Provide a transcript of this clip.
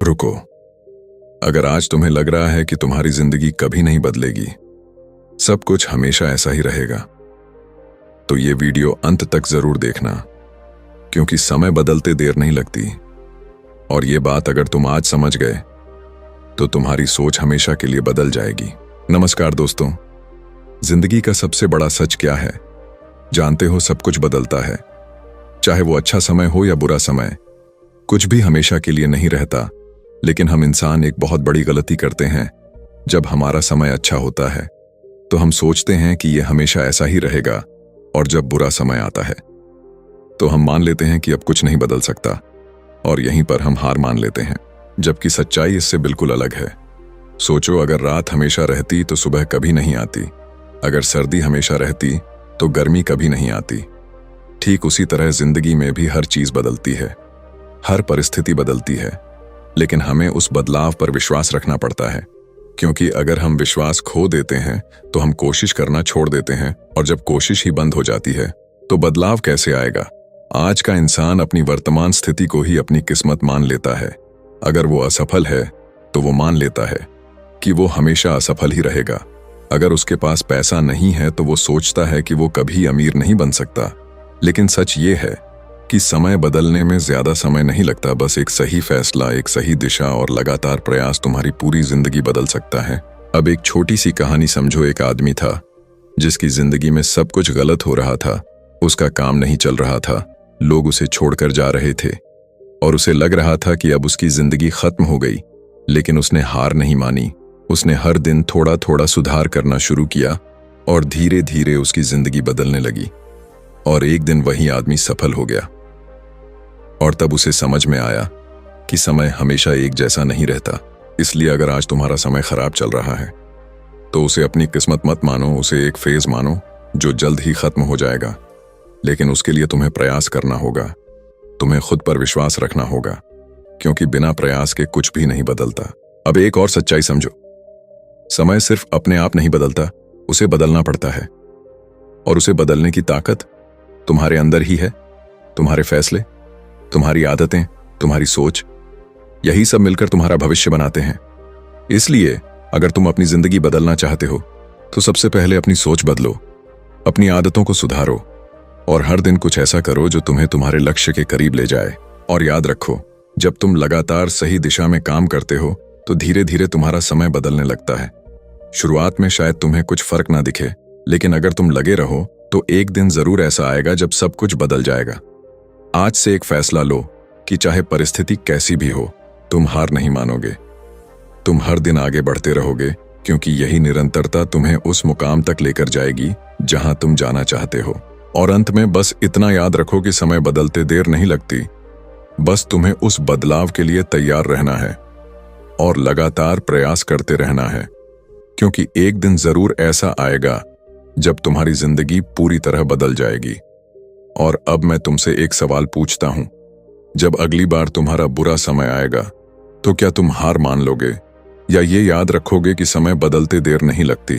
रुको। अगर आज तुम्हें लग रहा है कि तुम्हारी जिंदगी कभी नहीं बदलेगी, सब कुछ हमेशा ऐसा ही रहेगा, तो ये वीडियो अंत तक जरूर देखना, क्योंकि समय बदलते देर नहीं लगती। और ये बात अगर तुम आज समझ गए तो तुम्हारी सोच हमेशा के लिए बदल जाएगी। नमस्कार दोस्तों, जिंदगी का सबसे बड़ा सच क्या है? जानते हो, सब कुछ बदलता है, चाहे वो अच्छा समय हो या बुरा समय। कुछ भी हमेशा के लिए नहीं रहता, लेकिन हम इंसान एक बहुत बड़ी गलती करते हैं। जब हमारा समय अच्छा होता है तो हम सोचते हैं कि यह हमेशा ऐसा ही रहेगा, और जब बुरा समय आता है तो हम मान लेते हैं कि अब कुछ नहीं बदल सकता, और यहीं पर हम हार मान लेते हैं। जबकि सच्चाई इससे बिल्कुल अलग है। सोचो, अगर रात हमेशा रहती तो सुबह कभी नहीं आती, अगर सर्दी हमेशा रहती तो गर्मी कभी नहीं आती। ठीक उसी तरह जिंदगी में भी हर चीज बदलती है, हर परिस्थिति बदलती है, लेकिन हमें उस बदलाव पर विश्वास रखना पड़ता है। क्योंकि अगर हम विश्वास खो देते हैं तो हम कोशिश करना छोड़ देते हैं, और जब कोशिश ही बंद हो जाती है तो बदलाव कैसे आएगा? आज का इंसान अपनी वर्तमान स्थिति को ही अपनी किस्मत मान लेता है। अगर वो असफल है तो वो मान लेता है कि वो हमेशा असफल ही रहेगा। अगर उसके पास पैसा नहीं है तो वो सोचता है कि वो कभी अमीर नहीं बन सकता। लेकिन सच ये है कि समय बदलने में ज्यादा समय नहीं लगता। बस एक सही फैसला, एक सही दिशा और लगातार प्रयास तुम्हारी पूरी जिंदगी बदल सकता है। अब एक छोटी सी कहानी समझो। एक आदमी था जिसकी जिंदगी में सब कुछ गलत हो रहा था। उसका काम नहीं चल रहा था, लोग उसे छोड़कर जा रहे थे, और उसे लग रहा था कि अब उसकी जिंदगी खत्म हो गई। लेकिन उसने हार नहीं मानी। उसने हर दिन थोड़ा थोड़ा सुधार करना शुरू किया, और धीरे धीरे उसकी जिंदगी बदलने लगी। और एक दिन वही आदमी सफल हो गया, और तब उसे समझ में आया कि समय हमेशा एक जैसा नहीं रहता। इसलिए अगर आज तुम्हारा समय खराब चल रहा है तो उसे अपनी किस्मत मत मानो, उसे एक फेज मानो जो जल्द ही खत्म हो जाएगा। लेकिन उसके लिए तुम्हें प्रयास करना होगा, तुम्हें खुद पर विश्वास रखना होगा, क्योंकि बिना प्रयास के कुछ भी नहीं बदलता। अब एक और सच्चाई समझो, समय सिर्फ अपने आप नहीं बदलता, उसे बदलना पड़ता है। और उसे बदलने की ताकत तुम्हारे अंदर ही है। तुम्हारे फैसले, तुम्हारी आदतें, तुम्हारी सोच, यही सब मिलकर तुम्हारा भविष्य बनाते हैं। इसलिए अगर तुम अपनी जिंदगी बदलना चाहते हो तो सबसे पहले अपनी सोच बदलो, अपनी आदतों को सुधारो, और हर दिन कुछ ऐसा करो जो तुम्हें तुम्हारे लक्ष्य के करीब ले जाए। और याद रखो, जब तुम लगातार सही दिशा में काम करते हो तो धीरे धीरे तुम्हारा समय बदलने लगता है। शुरुआत में शायद तुम्हें कुछ फर्क ना दिखे, लेकिन अगर तुम लगे रहो तो एक दिन जरूर ऐसा आएगा जब सब कुछ बदल जाएगा। आज से एक फैसला लो कि चाहे परिस्थिति कैसी भी हो, तुम हार नहीं मानोगे। तुम हर दिन आगे बढ़ते रहोगे, क्योंकि यही निरंतरता तुम्हें उस मुकाम तक लेकर जाएगी जहां तुम जाना चाहते हो। और अंत में बस इतना याद रखो कि समय बदलते देर नहीं लगती। बस तुम्हें उस बदलाव के लिए तैयार रहना है और लगातार प्रयास करते रहना है, क्योंकि एक दिन जरूर ऐसा आएगा जब तुम्हारी जिंदगी पूरी तरह बदल जाएगी। और अब मैं तुमसे एक सवाल पूछता हूं, जब अगली बार तुम्हारा बुरा समय आएगा तो क्या तुम हार मान लोगे, या ये याद रखोगे कि समय बदलते देर नहीं लगती?